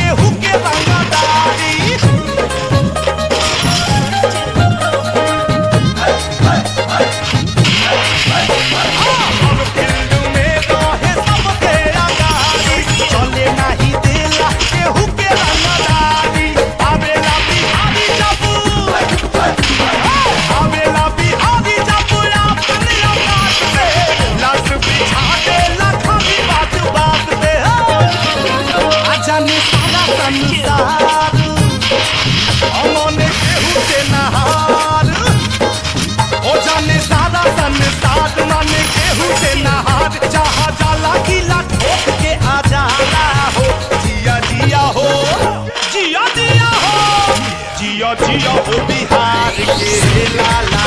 केहू के रंगदारी। हर फील्ड में रहे सबके आगारी, चले नाही देला केहू के रंगदारी। आवेला बिहारी जब अपने औकात पे, लाश बिछा देला खाली बात बात पे। जाने सारा संसार अमने केहू से नहार, ओ जाने सारा संसार माने केहू से नहार। जहाँ जाला किला ठोक के आ जाला हो, जिया जिया हो, जिया जिया हो, जिया जिया हो बिहार के लाला।